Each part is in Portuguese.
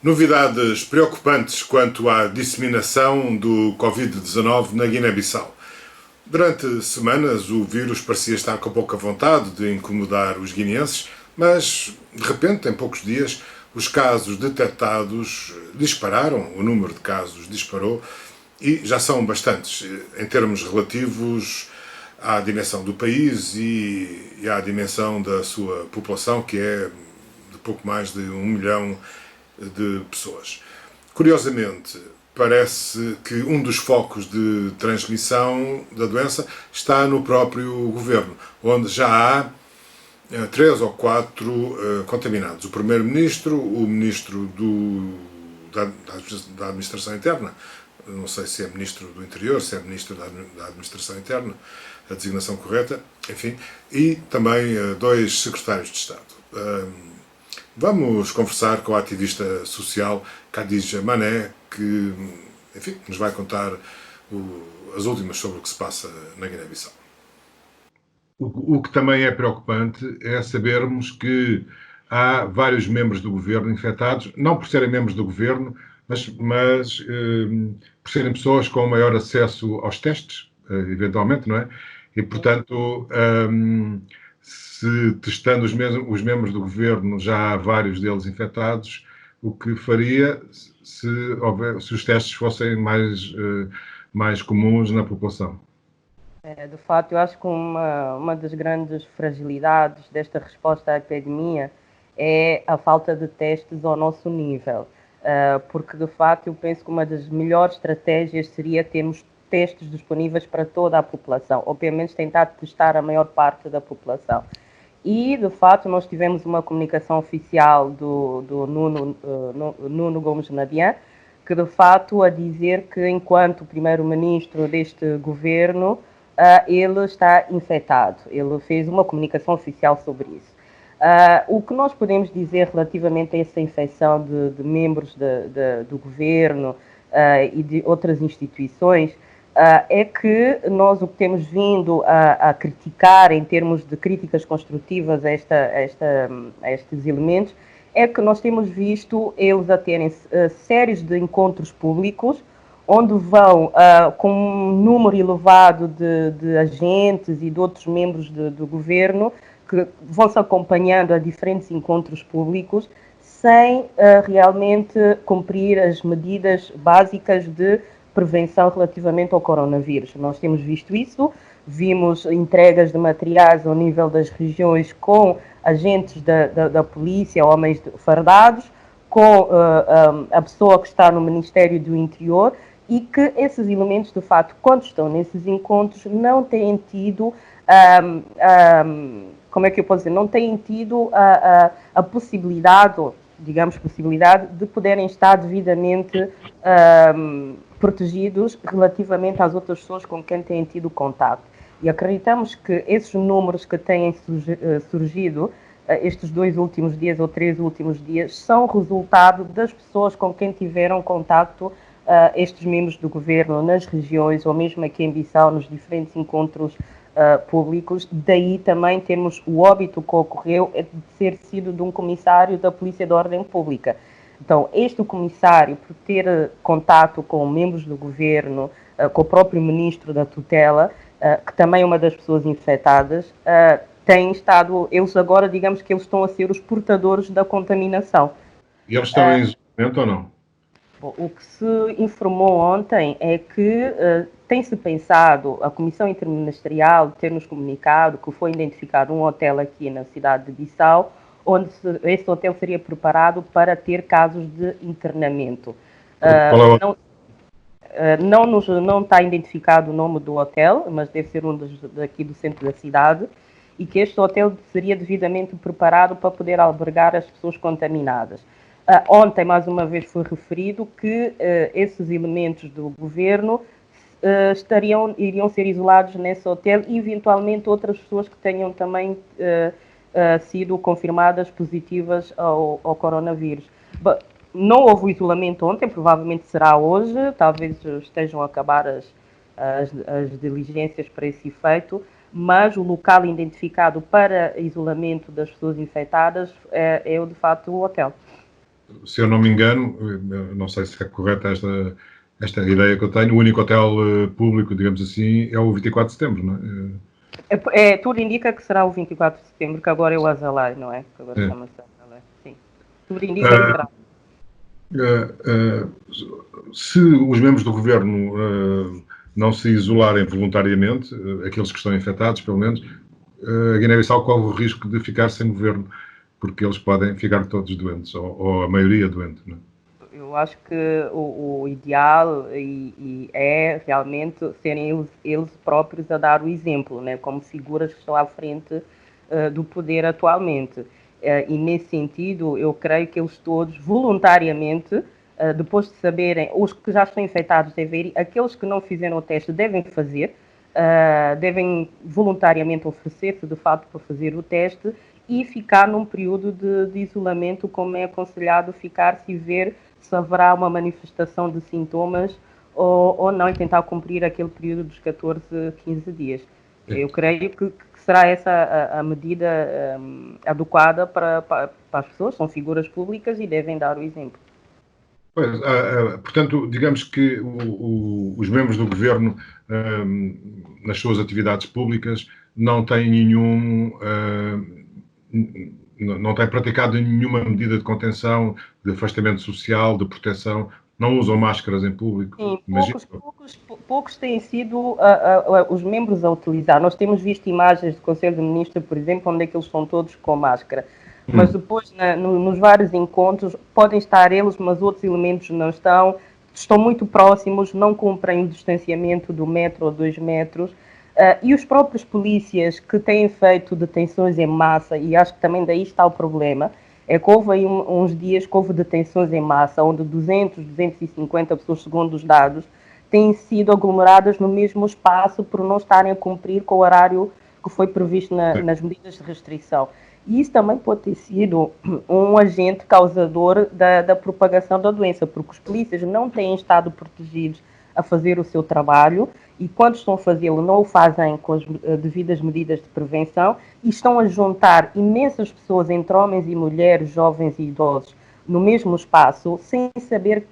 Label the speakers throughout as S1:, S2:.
S1: Novidades preocupantes quanto à disseminação do Covid-19 na Guiné-Bissau. Durante semanas, o vírus parecia estar com pouca vontade de incomodar os guineenses, mas, de repente, em poucos dias, os casos detectados dispararam, o número de casos disparou, e já são bastantes, em termos relativos à dimensão do país e à dimensão da sua população, que é de pouco mais de 1 milhão de pessoas. Curiosamente, parece que um dos focos de transmissão da doença está no próprio governo, onde já há 3 ou 4 contaminados. O primeiro-ministro, o ministro da Administração Interna, não sei se é ministro do Interior, se é ministro da Administração Interna, a designação correta, enfim, e também 2 secretários de Estado. Vamos conversar com a ativista social Khadija Mané, que, enfim, nos vai contar as últimas sobre o que se passa na Guiné-Bissau. O que também é preocupante é sabermos que há vários membros do governo infectados, não por serem membros do governo, mas por serem pessoas com maior acesso aos testes, eventualmente, não é? E, portanto, se testando os membros do governo já há vários deles infectados, o que faria se os testes fossem mais comuns na população?
S2: De fato, eu acho que uma das grandes fragilidades desta resposta à epidemia é a falta de testes ao nosso nível, porque de fato eu penso que uma das melhores estratégias seria termos testes disponíveis para toda a população, ou pelo menos tentar testar a maior parte da população. E, de fato, nós tivemos uma comunicação oficial do Nuno Gomes Nadian, que, de fato, a dizer que, enquanto primeiro-ministro deste governo, ele está infectado. Ele fez uma comunicação oficial sobre isso. O que nós podemos dizer relativamente a essa infecção de membros do governo e de outras instituições é que nós o que temos vindo a criticar em termos de críticas construtivas a estes elementos é que nós temos visto eles a terem séries de encontros públicos onde vão com um número elevado de agentes e de outros membros do governo que vão se acompanhando a diferentes encontros públicos sem realmente cumprir as medidas básicas de prevenção relativamente ao coronavírus. Nós temos visto isso, vimos entregas de materiais ao nível das regiões com agentes da polícia, homens fardados, com a pessoa que está no Ministério do Interior, e que esses elementos, de fato, quando estão nesses encontros, não têm tido, como é que eu posso dizer, não têm tido a possibilidade, de poderem estar devidamente protegidos relativamente às outras pessoas com quem têm tido contato. E acreditamos que esses números que têm surgido estes 2 últimos dias ou 3 últimos dias são resultado das pessoas com quem tiveram contacto estes membros do governo nas regiões ou mesmo aqui em Bissau, nos diferentes encontros públicos. Daí também temos o óbito que ocorreu de ter sido de um comissário da Polícia de Ordem Pública. Então, este comissário, por ter contato com membros do governo, com o próprio ministro da tutela, que também é uma das pessoas infectadas, tem estado, eles agora, digamos que eles estão a ser os portadores da contaminação.
S1: E eles estão em isolamento ou não?
S2: Bom, o que se informou ontem é que tem-se pensado, a Comissão Interministerial ter-nos comunicado que foi identificado um hotel aqui na cidade de Bissau, onde esse hotel seria preparado para ter casos de internamento. Não está identificado o nome do hotel, mas deve ser um daqui do centro da cidade, e que este hotel seria devidamente preparado para poder albergar as pessoas contaminadas. Ontem, mais uma vez, foi referido que esses elementos do governo iriam ser isolados nesse hotel e, eventualmente, outras pessoas que tenham também sido confirmadas positivas ao coronavírus. Não houve o isolamento ontem, provavelmente será hoje, talvez estejam a acabar as diligências para esse efeito, mas o local identificado para isolamento das pessoas infectadas é de facto o hotel.
S1: se eu não me engano, não sei se é correta esta ideia que eu tenho, o único hotel público, digamos assim, é o 24 de setembro, não é?
S2: Tudo indica que será o 24 de setembro, que agora é o Azalai, não é? Que agora
S1: É.
S2: chama-se Azalai. Sim. Tudo indica que
S1: Uh,
S2: será.
S1: Se os membros do governo não se isolarem voluntariamente, aqueles que estão infectados, pelo menos, a Guiné-Bissau corre o risco de ficar sem governo, porque eles podem ficar todos doentes, ou a maioria doente. Não é?
S2: Eu acho que o ideal é realmente serem eles próprios a dar o exemplo, né? Como figuras que estão à frente do poder atualmente. E nesse sentido, eu creio que eles todos, voluntariamente, depois de saberem, os que já estão infectados devem ir, aqueles que não fizeram o teste devem fazer, devem voluntariamente oferecer-se de fato para fazer o teste e ficar num período de isolamento, como é aconselhado ficar-se e ver se haverá uma manifestação de sintomas ou não, e tentar cumprir aquele período dos 14, 15 dias.
S1: Sim.
S2: Eu creio que será essa a medida adequada para as pessoas, são figuras públicas e devem dar o exemplo.
S1: Pois, portanto, digamos que os membros do governo, nas suas atividades públicas, não têm não têm praticado nenhuma medida de contenção, de afastamento social, de proteção, não usam máscaras em público,
S2: Sim,
S1: imagino.
S2: poucos têm sido os membros a utilizar. Nós temos visto imagens do Conselho de Ministros, por exemplo, onde é que eles estão todos com máscara. Mas depois, nos vários encontros, podem estar eles, mas outros elementos não estão muito próximos, não cumprem o distanciamento do metro ou 2 metros. E os próprios polícias que têm feito detenções em massa, e acho que também daí está o problema, é que houve aí uns dias que houve detenções em massa, onde 200, 250 pessoas, segundo os dados, têm sido aglomeradas no mesmo espaço por não estarem a cumprir com o horário que foi previsto nas medidas de restrição. E isso também pode ter sido um agente causador da propagação da doença, porque os polícias não têm estado protegidos a fazer o seu trabalho e quando estão a fazê-lo não o fazem com as devidas medidas de prevenção e estão a juntar imensas pessoas, entre homens e mulheres, jovens e idosos, no mesmo espaço, sem saber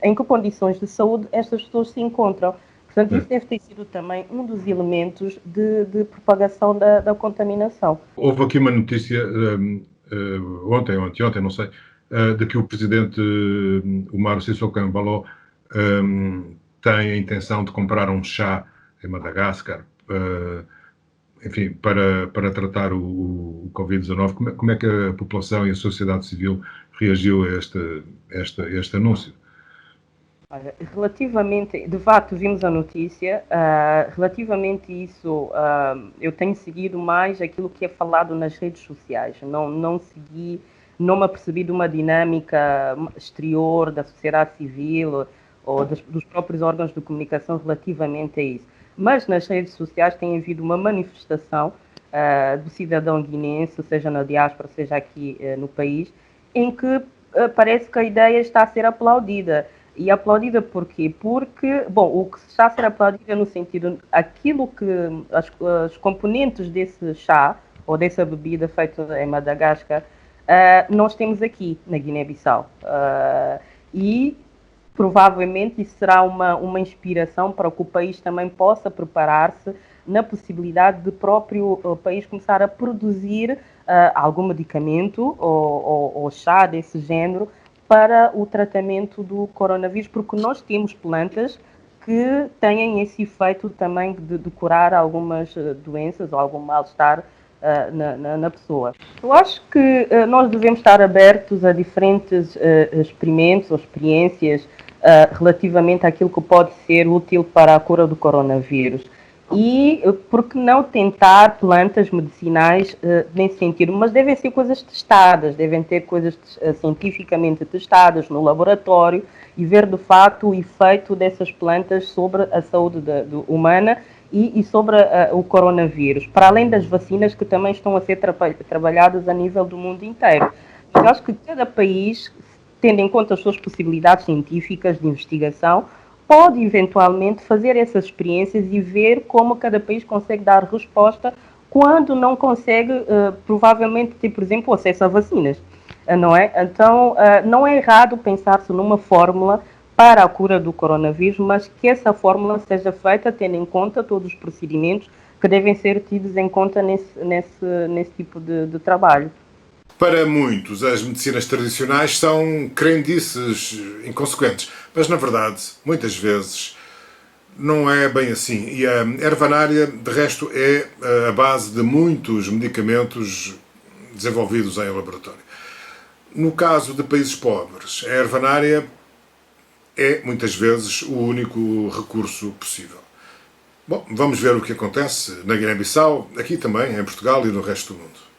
S2: em que condições de saúde estas pessoas se encontram. Portanto, isso deve ter sido também um dos elementos de propagação da contaminação.
S1: Houve aqui uma notícia ontem, não sei, de que o presidente Umaro Sissoko Embalo tem a intenção de comprar um chá em Madagascar, enfim, para tratar o Covid-19. Como é que a população e a sociedade civil reagiu a este anúncio?
S2: Olha, relativamente, de facto, vimos a notícia. Relativamente a isso, eu tenho seguido mais aquilo que é falado nas redes sociais. Não me apercebi de uma dinâmica exterior da sociedade civil ou dos próprios órgãos de comunicação relativamente a isso. Mas nas redes sociais tem havido uma manifestação do cidadão guineense, seja na diáspora, seja aqui no país, em que parece que a ideia está a ser aplaudida. E aplaudida por quê? Porque, bom, o que está a ser aplaudido é no sentido, aquilo que as componentes desse chá, ou dessa bebida feita em Madagascar, nós temos aqui na Guiné-Bissau. E provavelmente isso será uma inspiração para que o país também possa preparar-se na possibilidade de próprio país começar a produzir algum medicamento ou chá desse género para o tratamento do coronavírus, porque nós temos plantas que têm esse efeito também de curar algumas doenças ou algum mal-estar na pessoa. Eu acho que nós devemos estar abertos a diferentes experimentos ou experiências relativamente àquilo que pode ser útil para a cura do coronavírus. E por que não tentar plantas medicinais nesse sentido? Mas devem ser coisas testadas, devem ter coisas cientificamente testadas no laboratório e ver de facto o efeito dessas plantas sobre a saúde humana e sobre o coronavírus, para além das vacinas que também estão a ser trabalhadas a nível do mundo inteiro. Mas acho que cada país, tendo em conta as suas possibilidades científicas de investigação, pode eventualmente fazer essas experiências e ver como cada país consegue dar resposta quando não consegue, provavelmente, ter, por exemplo, acesso a vacinas. não é? Então, não é errado pensar-se numa fórmula para a cura do coronavírus, mas que essa fórmula seja feita tendo em conta todos os procedimentos que devem ser tidos em conta nesse tipo de trabalho.
S1: Para muitos, as medicinas tradicionais são crendices inconsequentes, mas na verdade, muitas vezes, não é bem assim. E a ervanária, de resto, é a base de muitos medicamentos desenvolvidos em laboratório. No caso de países pobres, a ervanária é, muitas vezes, o único recurso possível. Bom, vamos ver o que acontece na Guiné-Bissau, aqui também, em Portugal e no resto do mundo.